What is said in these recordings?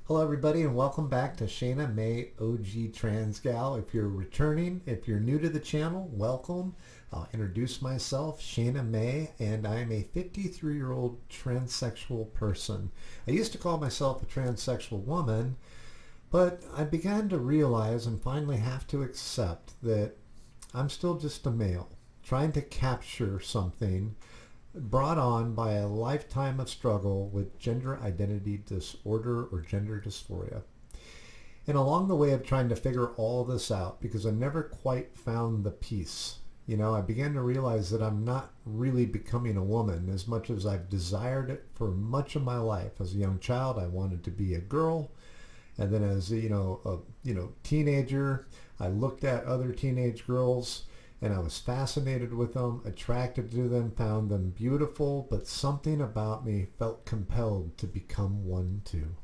Hello, everybody, and welcome back to Shayna Mae OG Trans Gal. If you're returning, if you're new to the channel, welcome. I'll introduce myself, Shayna Mae, and I'm a 53-year-old transsexual person. I used to call myself a transsexual woman, but I began to realize and finally have to accept that I'm still just a male trying to capture something brought on by a lifetime of struggle with gender identity disorder or gender dysphoria. And along the way of trying to figure all this out, because I never quite found the peace, I began to realize that I'm not really becoming a woman as much as I've desired it for much of my life. As a young child, I wanted to be a girl. And then as a teenager, I looked at other teenage girls and I was fascinated with them, attracted to them, found them beautiful, but something about me felt compelled to become one too.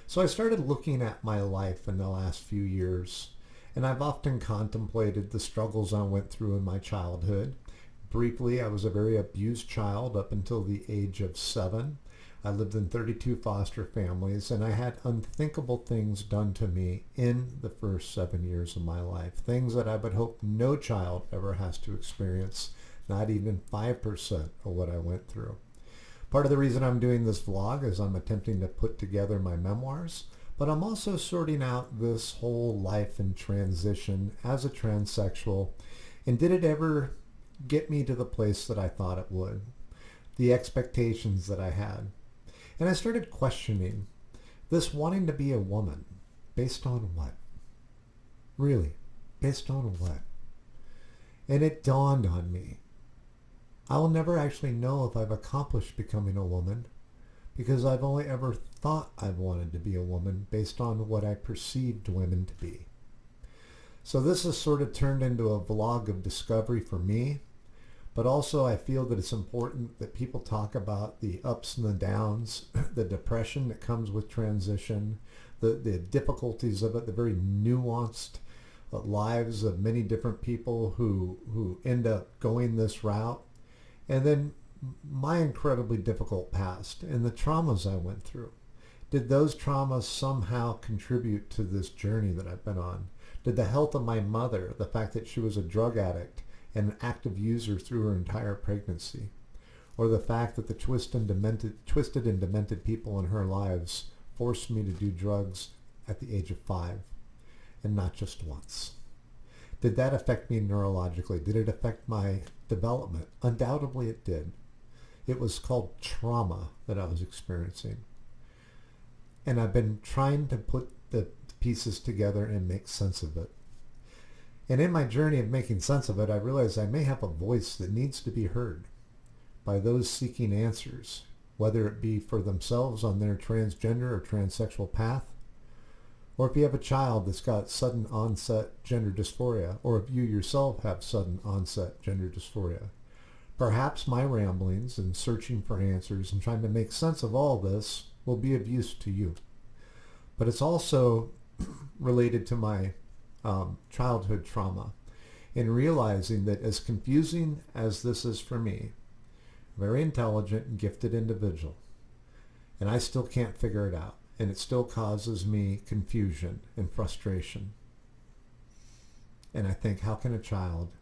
So I started looking at my life in the last few years, and I've often contemplated the struggles I went through in my childhood. Briefly, I was a very abused child up until the age of 7. I lived in 32 foster families, and I had unthinkable things done to me in the first 7 years of my life. Things that I would hope no child ever has to experience, not even 5% of what I went through. Part of the reason I'm doing this vlog is I'm attempting to put together my memoirs, but I'm also sorting out this whole life and transition as a transsexual. And did it ever get me to the place that I thought it would? The expectations that I had. And I started questioning this wanting to be a woman based on what? Really, based on what? And it dawned on me. I will never actually know if I've accomplished becoming a woman because I've only ever thought I've wanted to be a woman based on what I perceived women to be. So this has sort of turned into a vlog of discovery for me. But also I feel that it's important that people talk about the ups and the downs, the depression that comes with transition, the difficulties of it, the very nuanced lives of many different people who end up going this route. And then my incredibly difficult past and the traumas I went through. Did those traumas somehow contribute to this journey that I've been on? Did the health of my mother, the fact that she was a drug addict, and an active user through her entire pregnancy, or the fact that the twisted and demented people in her lives forced me to do drugs at the age of 5, and not just once. Did that affect me neurologically? Did it affect my development? Undoubtedly it did. It was called trauma that I was experiencing. And I've been trying to put the pieces together and make sense of it. And in my journey of making sense of it, I realized I may have a voice that needs to be heard by those seeking answers, whether it be for themselves on their transgender or transsexual path, or if you have a child that's got sudden onset gender dysphoria, or if you yourself have sudden onset gender dysphoria. Perhaps my ramblings and searching for answers and trying to make sense of all this will be of use to you. But it's also related to my childhood trauma, in realizing that as confusing as this is for me, very intelligent and gifted individual, and I still can't figure it out, and it still causes me confusion and frustration. And I think, how can a child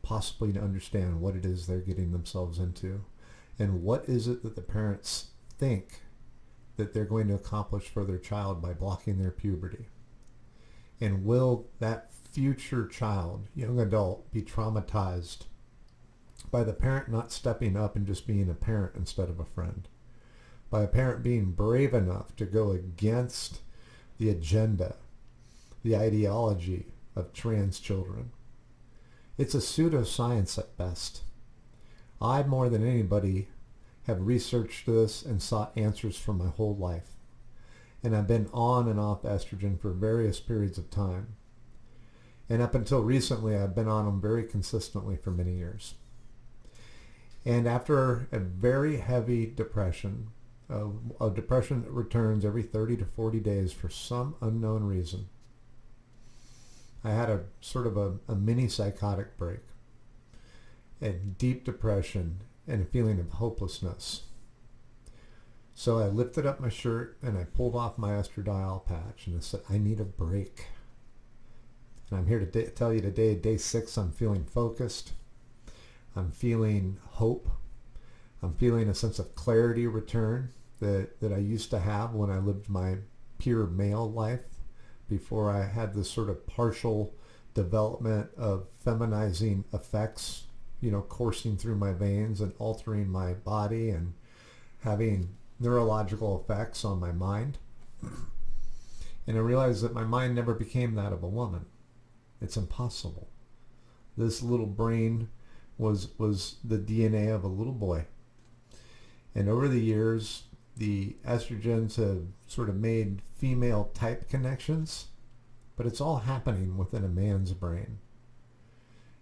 possibly understand what it is they're getting themselves into, and what is it that the parents think that they're going to accomplish for their child by blocking their puberty? And will that future child, young adult, be traumatized by the parent not stepping up and just being a parent instead of a friend? By a parent being brave enough to go against the agenda, the ideology of trans children? It's a pseudoscience at best. I, more than anybody, have researched this and sought answers for my whole life. And I've been on and off estrogen for various periods of time. And up until recently, I've been on them very consistently for many years. And after a very heavy depression, a depression that returns every 30 to 40 days for some unknown reason, I had a sort of a mini psychotic break, and deep depression and a feeling of hopelessness. So I lifted up my shirt and I pulled off my estradiol patch and I said, I need a break. And I'm here to tell you today, day 6, I'm feeling focused. I'm feeling hope. I'm feeling a sense of clarity return that I used to have when I lived my pure male life before I had this sort of partial development of feminizing effects, coursing through my veins and altering my body and having neurological effects on my mind. And I realized that my mind never became that of a woman. It's impossible. This little brain was the DNA of a little boy. And over the years, the estrogens have sort of made female type connections, but it's all happening within a man's brain.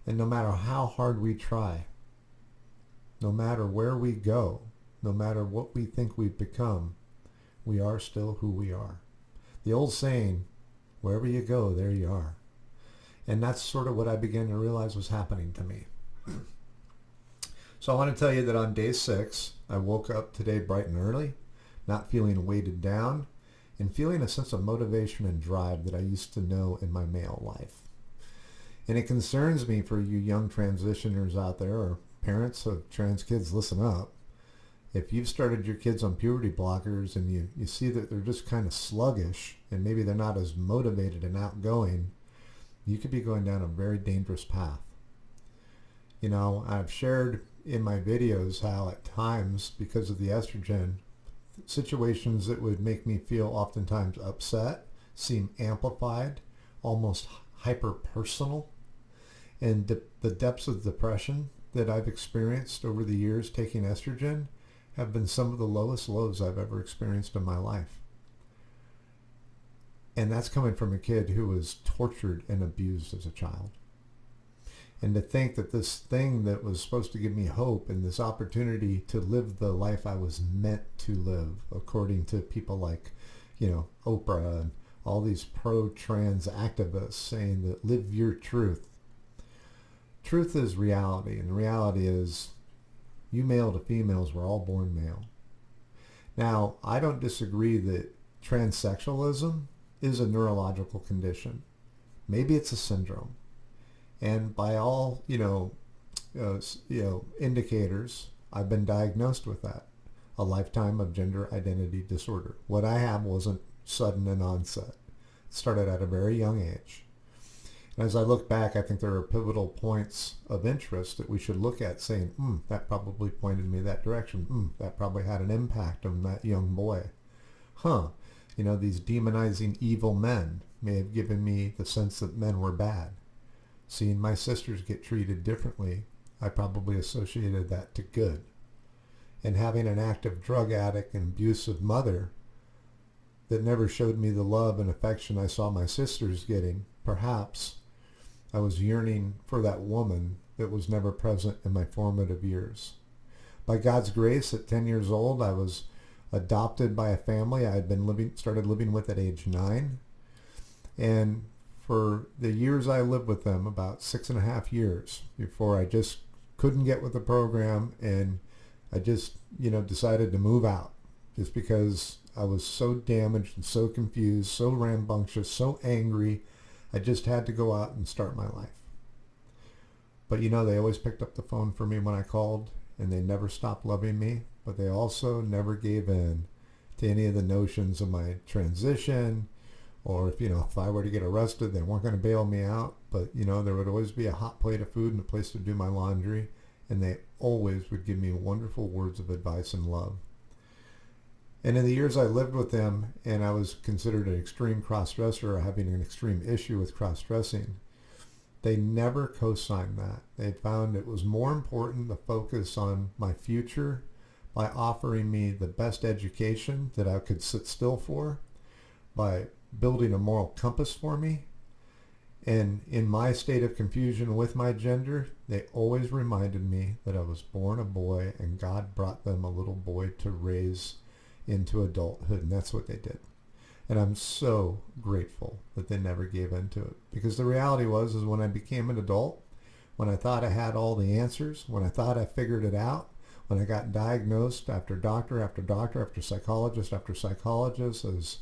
And no matter how hard we try, no matter where we go, no matter what we think we've become, we are still who we are. The old saying, wherever you go, there you are. And that's sort of what I began to realize was happening to me. So I want to tell you that on day 6, I woke up today bright and early, not feeling weighted down, and feeling a sense of motivation and drive that I used to know in my male life. And it concerns me for you young transitioners out there, or parents of trans kids, listen up. If you've started your kids on puberty blockers and you see that they're just kind of sluggish and maybe they're not as motivated and outgoing, you could be going down a very dangerous path. I've shared in my videos how at times, because of the estrogen, situations that would make me feel oftentimes upset seem amplified, almost hyper-personal. And the depths of depression that I've experienced over the years taking estrogen have been some of the lowest lows I've ever experienced in my life. And that's coming from a kid who was tortured and abused as a child. And to think that this thing that was supposed to give me hope and this opportunity to live the life I was meant to live, according to people like, Oprah and all these pro-trans activists saying that live your truth. Truth is reality, and reality is you male to females were all born male. Now, I don't disagree that transsexualism is a neurological condition. Maybe it's a syndrome. And by all, indicators, I've been diagnosed with that. A lifetime of gender identity disorder. What I have wasn't sudden and onset. It started at a very young age. And as I look back, I think there are pivotal points of interest that we should look at saying, that probably pointed me that direction. That probably had an impact on that young boy. These demonizing evil men may have given me the sense that men were bad. Seeing my sisters get treated differently, I probably associated that to good. And having an active drug addict and abusive mother that never showed me the love and affection I saw my sisters getting, perhaps I was yearning for that woman that was never present in my formative years. By God's grace, at 10 years old, I was adopted by a family I had started living with at age 9. And for the years I lived with them, about 6.5 years, before I just couldn't get with the program, and I just, decided to move out just because I was so damaged and so confused, so rambunctious, so angry. I just had to go out and start my life. But they always picked up the phone for me when I called, and they never stopped loving me, but they also never gave in to any of the notions of my transition, or if I were to get arrested, they weren't going to bail me out. But there would always be a hot plate of food and a place to do my laundry, and they always would give me wonderful words of advice and love. And in the years I lived with them, and I was considered an extreme cross-dresser or having an extreme issue with cross-dressing, they never co-signed that. They found it was more important to focus on my future by offering me the best education that I could sit still for, by building a moral compass for me. And in my state of confusion with my gender, they always reminded me that I was born a boy and God brought them a little boy to raise into adulthood, and that's what they did. And I'm so grateful that they never gave in to it, because the reality was when I became an adult, when I thought I had all the answers, when I thought I figured it out, when I got diagnosed after doctor after doctor after psychologist as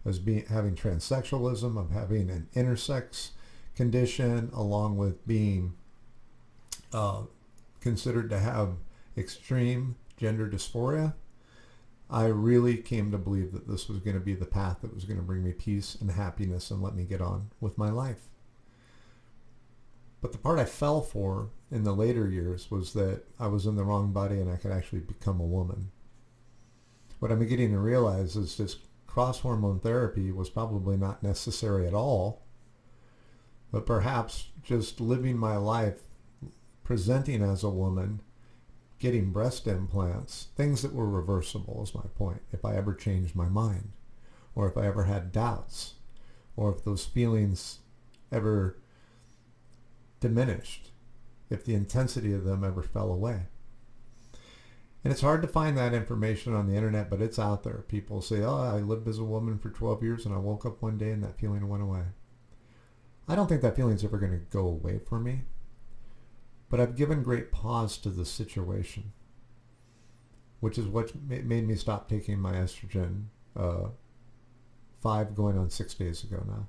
having transsexualism, of having an intersex condition, along with being considered to have extreme gender dysphoria, I really came to believe that this was going to be the path that was going to bring me peace and happiness and let me get on with my life. But the part I fell for in the later years was that I was in the wrong body and I could actually become a woman. What I'm beginning to realize is this cross-hormone therapy was probably not necessary at all, but perhaps just living my life presenting as a woman, getting breast implants, things that were reversible is my point, if I ever changed my mind, or if I ever had doubts, or if those feelings ever diminished, if the intensity of them ever fell away. And it's hard to find that information on the internet, but it's out there. People say, oh, I lived as a woman for 12 years and I woke up one day and that feeling went away. I don't think that feeling's ever going to go away for me, but I've given great pause to the situation, which is what made me stop taking my estrogen 5 going on 6 days ago now.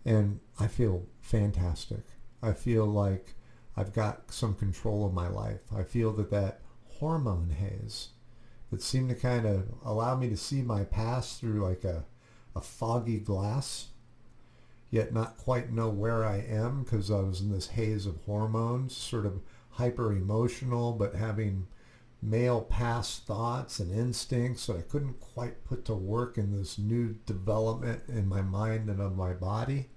And I feel fantastic. I feel like I've got some control of my life. I feel that hormone haze that seemed to kind of allow me to see my past through like a foggy glass, yet not quite know where I am because I was in this haze of hormones, sort of hyper emotional, but having male past thoughts and instincts that I couldn't quite put to work in this new development in my mind and of my body.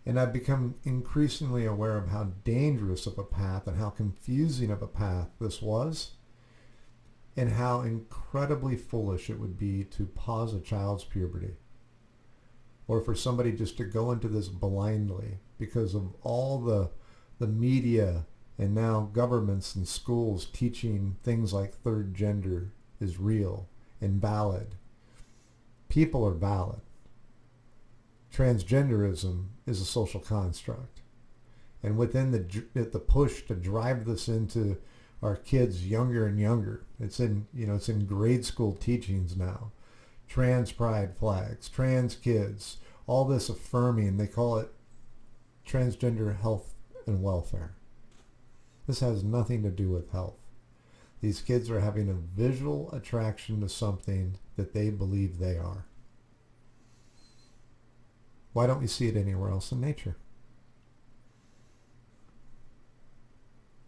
And I've become increasingly aware of how dangerous of a path and how confusing of a path this was, and how incredibly foolish it would be to pause a child's puberty, or for somebody just to go into this blindly because of all the media and now governments and schools teaching things like third gender is real and valid. People are valid. Transgenderism is a social construct. And within the push to drive this into our kids younger and younger, it's in grade school teachings now. Trans pride flags, trans kids, all this affirming, they call it transgender health and welfare. This has nothing to do with health. These kids are having a visual attraction to something that they believe they are. Why don't we see it anywhere else in nature?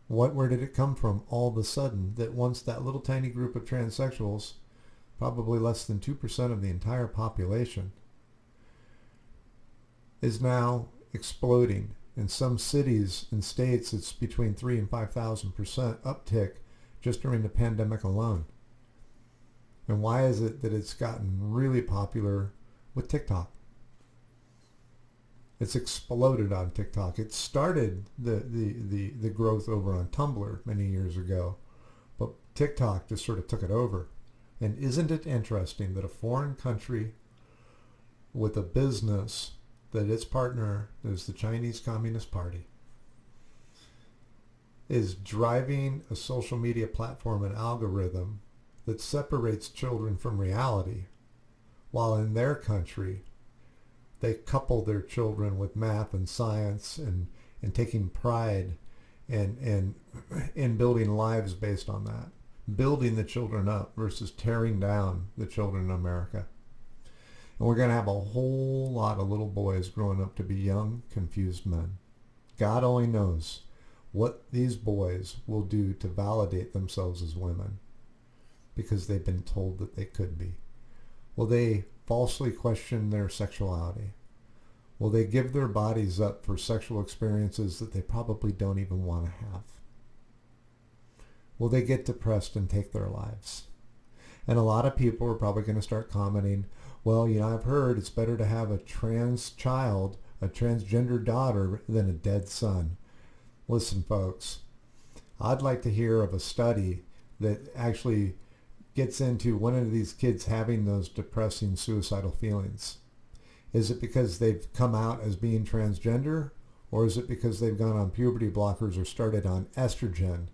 Where did it come from all of a sudden that once that little tiny group of transsexuals, probably less than 2% of the entire population, is now exploding? In some cities and states, it's between 3,000 and 5,000% uptick just during the pandemic alone. And why is it that it's gotten really popular with TikTok? It's exploded on TikTok. It started the growth over on Tumblr many years ago, but TikTok just sort of took it over. And isn't it interesting that a foreign country with a business that its partner is the Chinese Communist Party is driving a social media platform and algorithm that separates children from reality, while in their country they couple their children with math and science and taking pride and in building lives based on that, building the children up versus tearing down the children in America. And we're going to have a whole lot of little boys growing up to be young, confused men. God only knows what these boys will do to validate themselves as women because they've been told that they could be. Will they falsely question their sexuality? Will they give their bodies up for sexual experiences that they probably don't even want to have? Will they get depressed and take their lives? And a lot of people are probably going to start commenting, well, I've heard it's better to have a trans child, a transgender daughter, than a dead son. Listen, folks, I'd like to hear of a study that actually gets into one of these kids having those depressing suicidal feelings. Is it because they've come out as being transgender, or is it because they've gone on puberty blockers or started on estrogen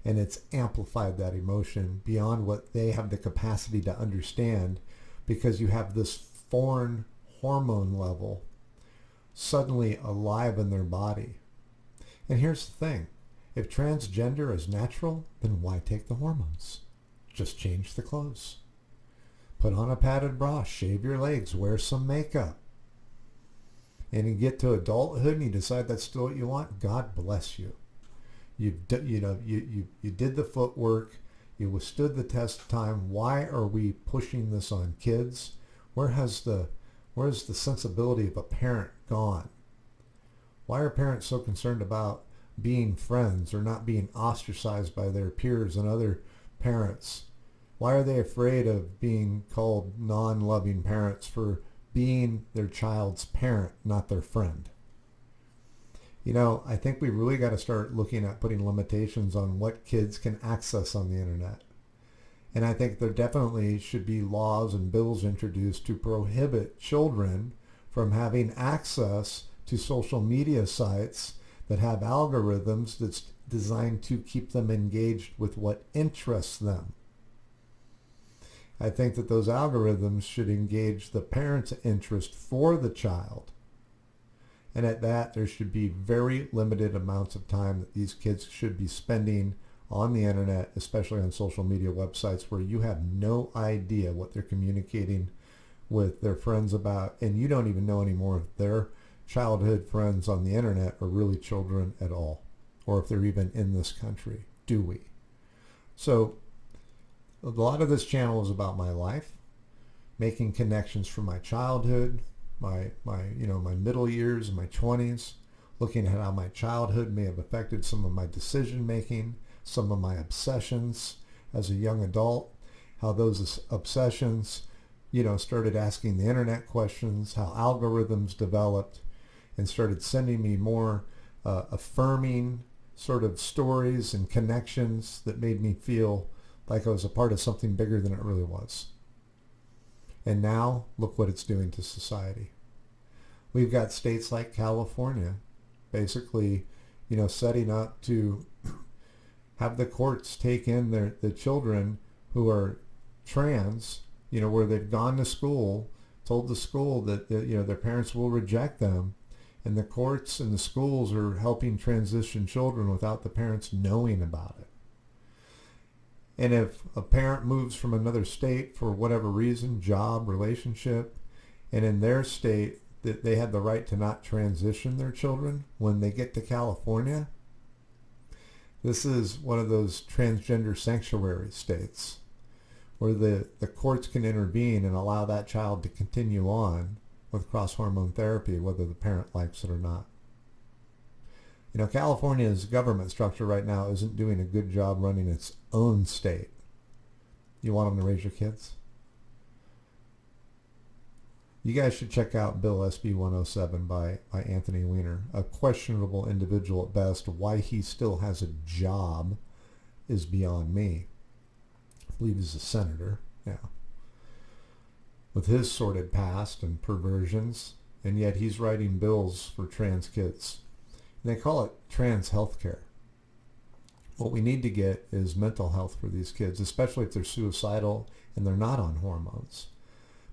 and it's amplified that emotion beyond what they have the capacity to understand, because you have this foreign hormone level suddenly alive in their body. And here's the thing. If transgender is natural, then why take the hormones? Just change the clothes. Put on a padded bra, shave your legs, wear some makeup. And you get to adulthood and you decide that's still what you want, God bless you. You did the footwork. You withstood the test of time. Why are we pushing this on kids? Where's the sensibility of a parent gone? Why are parents so concerned about being friends or not being ostracized by their peers and other parents? Why are they afraid of being called non-loving parents for being their child's parent, not their friend? I think we really got to start looking at putting limitations on what kids can access on the internet. And I think there definitely should be laws and bills introduced to prohibit children from having access to social media sites that have algorithms that's designed to keep them engaged with what interests them. I think that those algorithms should engage the parent's interest for the child. And at that, there should be very limited amounts of time that these kids should be spending on the internet, especially on social media websites where you have no idea what they're communicating with their friends about, and you don't even know anymore if their childhood friends on the internet are really children at all, or if they're even in this country. Do we? So a lot of this channel is about my life, making connections from my childhood, my middle years and my 20s, looking at how my childhood may have affected some of my decision making, some of my obsessions as a young adult, how those obsessions, started asking the internet questions, how algorithms developed and started sending me more affirming sort of stories and connections that made me feel like I was a part of something bigger than it really was. And now, look what it's doing to society. We've got states like California basically, setting up to have the courts take in the children who are trans, where they've gone to school, told the school that their parents will reject them, and the courts and the schools are helping transition children without the parents knowing about it. And if a parent moves from another state for whatever reason, job, relationship, and in their state that they have the right to not transition their children, when they get to California, this is one of those transgender sanctuary states where the courts can intervene and allow that child to continue on with cross-hormone therapy, whether the parent likes it or not. California's government structure right now isn't doing a good job running its own state. You want them to raise your kids? You guys should check out Bill SB 107 by Anthony Weiner, a questionable individual at best. Why he still has a job is beyond me. I believe he's a senator, with his sordid past and perversions, and yet he's writing bills for trans kids. And they call it trans healthcare. What we need to get is mental health for these kids, especially if they're suicidal and they're not on hormones,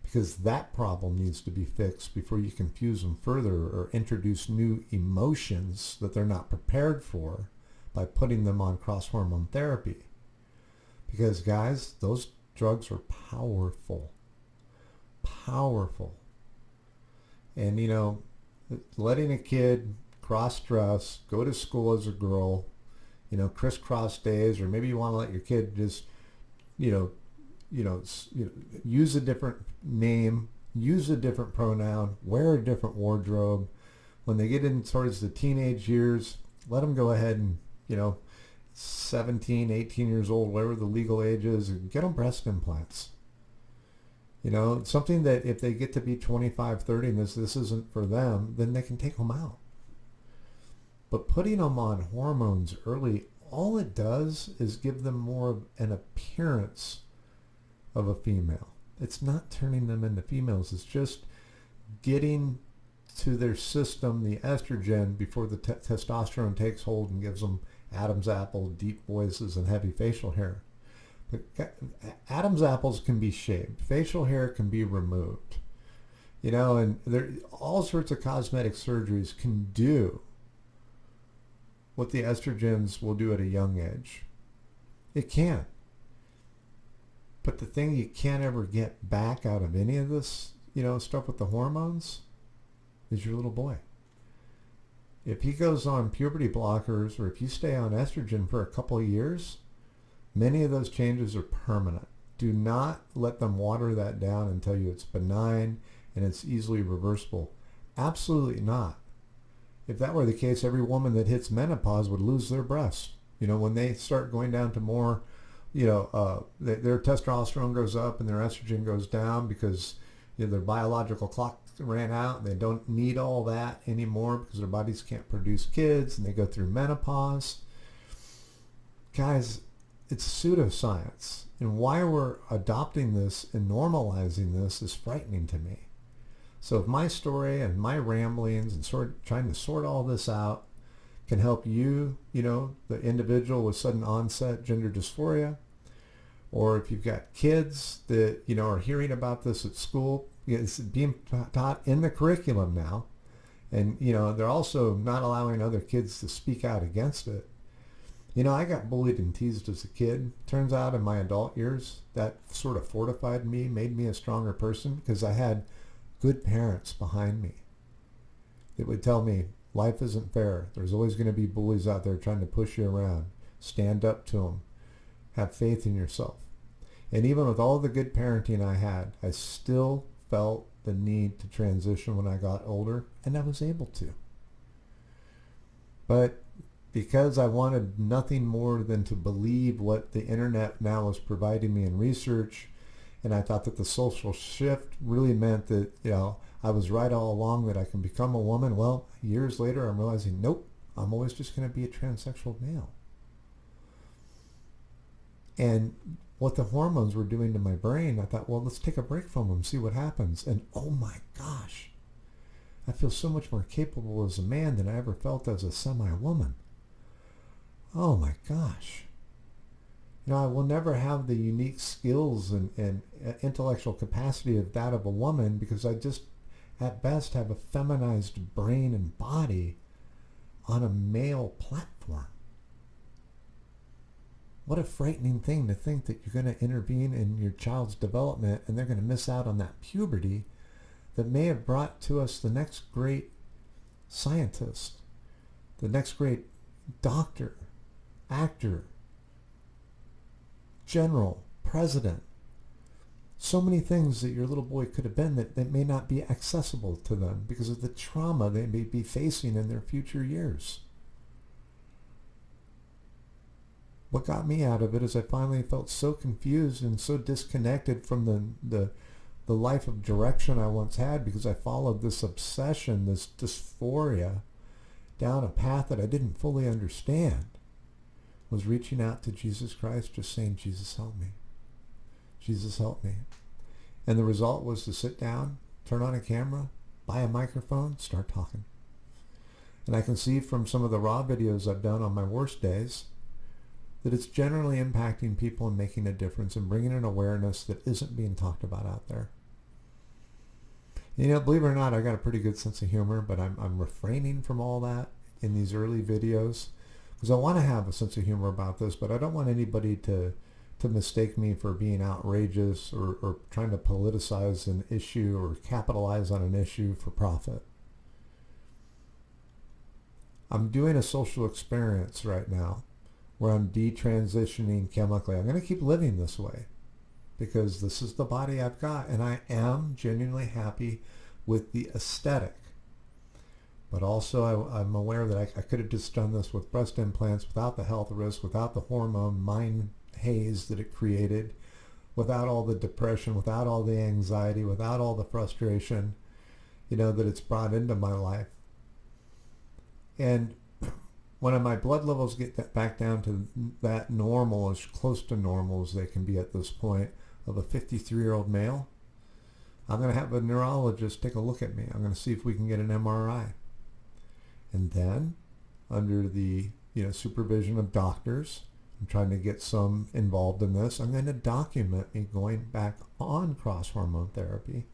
because that problem needs to be fixed before you confuse them further or introduce new emotions that they're not prepared for by putting them on cross-hormone therapy. Because, guys, those drugs are powerful. Powerful. And, letting a kid cross-dress, go to school as a girl, crisscross days, or maybe you want to let your kid just, use a different name, use a different pronoun, wear a different wardrobe. When they get in towards the teenage years, let them go ahead and, 17, 18 years old, whatever the legal age is, and get them breast implants. Something that if they get to be 25, 30 and this isn't for them, then they can take them out. But putting them on hormones early, all it does is give them more of an appearance of a female. It's not turning them into females. It's just getting to their system the estrogen before the testosterone takes hold and gives them Adam's apple, deep voices, and heavy facial hair. But Adam's apples can be shaved. Facial hair can be removed. And there all sorts of cosmetic surgeries can do what the estrogens will do at a young age. It can. But the thing you can't ever get back out of any of this, stuff with the hormones is your little boy. If he goes on puberty blockers or if you stay on estrogen for a couple of years, many of those changes are permanent. Do not let them water that down and tell you it's benign and it's easily reversible. Absolutely not. If that were the case, every woman that hits menopause would lose their breasts. When they start going down to more, their testosterone goes up and their estrogen goes down because their biological clock ran out and they don't need all that anymore because their bodies can't produce kids and they go through menopause. Guys, it's pseudoscience. And why we're adopting this and normalizing this is frightening to me. So if my story and my ramblings and trying to sort all this out can help you, the individual with sudden onset gender dysphoria, or if you've got kids that, are hearing about this at school, it's being taught in the curriculum now. And, they're also not allowing other kids to speak out against it. I got bullied and teased as a kid. Turns out in my adult years, that sort of fortified me, made me a stronger person because I had good parents behind me that would tell me life isn't fair. There's always going to be bullies out there trying to push you around. Stand up to them. Have faith in yourself. And even with all the good parenting I had, I still felt the need to transition when I got older, and I was able to. But because I wanted nothing more than to believe what the internet now was providing me in research, and I thought that the social shift really meant that, I was right all along that I can become a woman. Well, years later, I'm realizing, nope, I'm always just going to be a transsexual male. And what the hormones were doing to my brain, I thought, well, let's take a break from them, see what happens. And oh my gosh, I feel so much more capable as a man than I ever felt as a semi-woman. Oh my gosh. I will never have the unique skills and intellectual capacity of that of a woman because I just, at best, have a feminized brain and body on a male platform. What a frightening thing to think that you're going to intervene in your child's development and they're going to miss out on that puberty that may have brought to us the next great scientist, the next great doctor, actor, general, president. So many things that your little boy could have been that may not be accessible to them because of the trauma they may be facing in their future years. What got me out of it is I finally felt so confused and so disconnected from the life of direction I once had because I followed this obsession, this dysphoria, down a path that I didn't fully understand. Was reaching out to Jesus Christ, just saying, Jesus, help me. Jesus, help me. And the result was to sit down, turn on a camera, buy a microphone, start talking. And I can see from some of the raw videos I've done on my worst days that it's generally impacting people and making a difference and bringing an awareness that isn't being talked about out there. Believe it or not, I got a pretty good sense of humor, but I'm refraining from all that in these early videos because I want to have a sense of humor about this, but I don't want anybody to mistake me for being outrageous or trying to politicize an issue or capitalize on an issue for profit. I'm doing a social experience right now where I'm detransitioning chemically. I'm going to keep living this way because this is the body I've got, and I am genuinely happy with the aesthetic. But also I'm aware that I could have just done this with breast implants without the health risk, without the hormone mind haze that it created, without all the depression, without all the anxiety, without all the frustration, that it's brought into my life. And when my blood levels get back down to that normal, as close to normal as they can be at this point, of a 53-year-old male, I'm going to have a neurologist take a look at me. I'm going to see if we can get an MRI. And then, under the supervision of doctors. I'm trying to get some involved in this. I'm going to document me going back on cross-hormone therapy.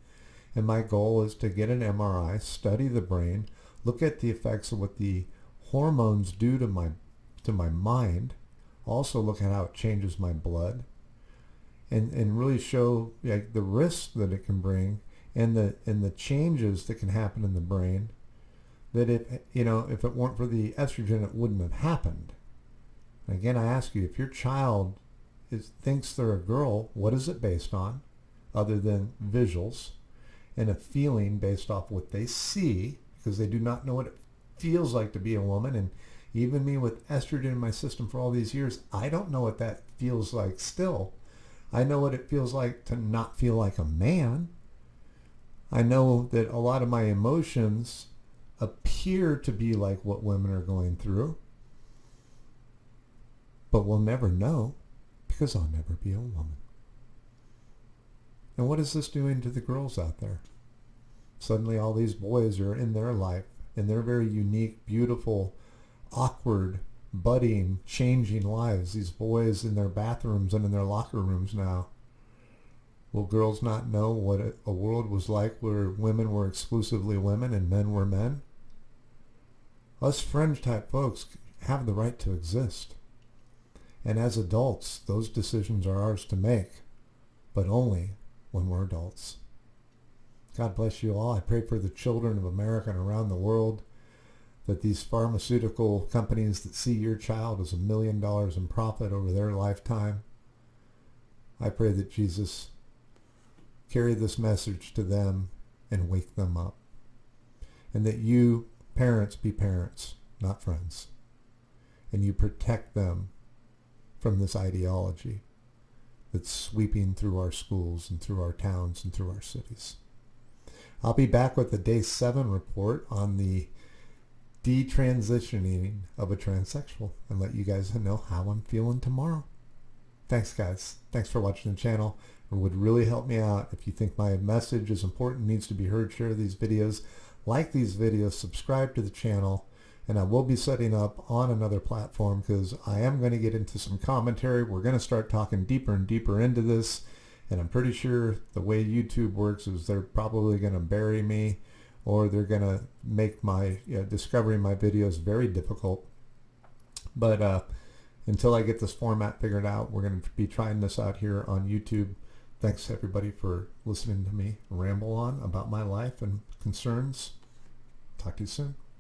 And my goal is to get an MRI, study the brain, look at the effects of what the hormones do to my mind, also look at how it changes my blood, and really show the risks that it can bring and the changes that can happen in the brain, that if it weren't for the estrogen, it wouldn't have happened. And again, I ask you, if your child thinks they're a girl, what is it based on other than visuals and a feeling based off what they see, because they do not know what it feels like to be a woman. And even me with estrogen in my system for all these years, I don't know what that feels like still. I know what it feels like to not feel like a man. I know that a lot of my emotions appear to be like what women are going through, but we'll never know because I'll never be a woman. And what is this doing to the girls out there? Suddenly all these boys are in their life, in their very unique, beautiful, awkward, budding, changing lives. These boys in their bathrooms and in their locker rooms now. Will girls not know what a world was like where women were exclusively women and men were men? Us fringe type folks have the right to exist. And as adults, those decisions are ours to make, but only when we're adults. God bless you all. I pray for the children of America and around the world, that these pharmaceutical companies that see your child as $1 million in profit over their lifetime, I pray that Jesus carry this message to them and wake them up. And that you, parents, be parents, not friends. And you protect them from this ideology that's sweeping through our schools and through our towns and through our cities. I'll be back with the Day 7 report on the detransitioning of a transsexual and let you guys know how I'm feeling tomorrow. Thanks, guys. Thanks for watching the channel. It would really help me out if you think my message is important, needs to be heard. Share these videos, like these videos, subscribe to the channel, and I will be setting up on another platform because I am going to get into some commentary. We're going to start talking deeper and deeper into this, and I'm pretty sure the way YouTube works is they're probably going to bury me, or they're going to make my discovering my videos very difficult. But until I get this format figured out, we're going to be trying this out here on YouTube. Thanks everybody for listening to me ramble on about my life and concerns. Talk to you soon.